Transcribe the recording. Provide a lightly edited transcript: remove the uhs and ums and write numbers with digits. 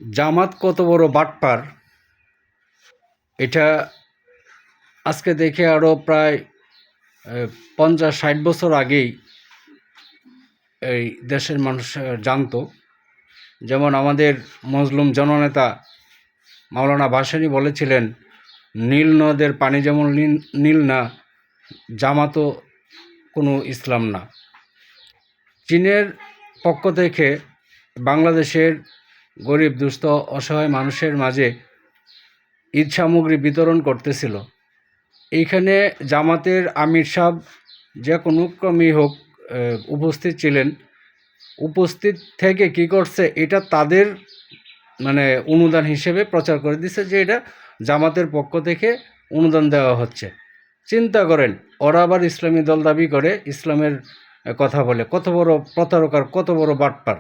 জামাত কত বড় বাটপার এটা আজকে দেখে আরও প্রায় 50-60 বছর আগেই এই দেশের মানুষ জানতো। যেমন আমাদের মজলুম জননেতা মাওলানা ভাসানী বলেছিলেন, নীল নদের পানি যেমন নীল না, জামাতও কোনো ইসলাম না। চীনের পক্ষ থেকে বাংলাদেশের গরিব দুস্থ অসহায় মানুষের মাঝে ঈদ সামগ্রী বিতরণ করতেছিল। এইখানে জামাতের আমির সাহেব যে কোনো ক্রমেই হোক উপস্থিত ছিলেন। উপস্থিত থেকে কি করছে, এটা তাদের অনুদান হিসেবে প্রচার করে দিচ্ছে যে এটা জামাতের পক্ষ থেকে অনুদান দেওয়া হচ্ছে। চিন্তা করেন, ওরা আবার ইসলামী দল দাবি করে, ইসলামের কথা বলে। কত বড় প্রতারক আর কত বড় বাটপার।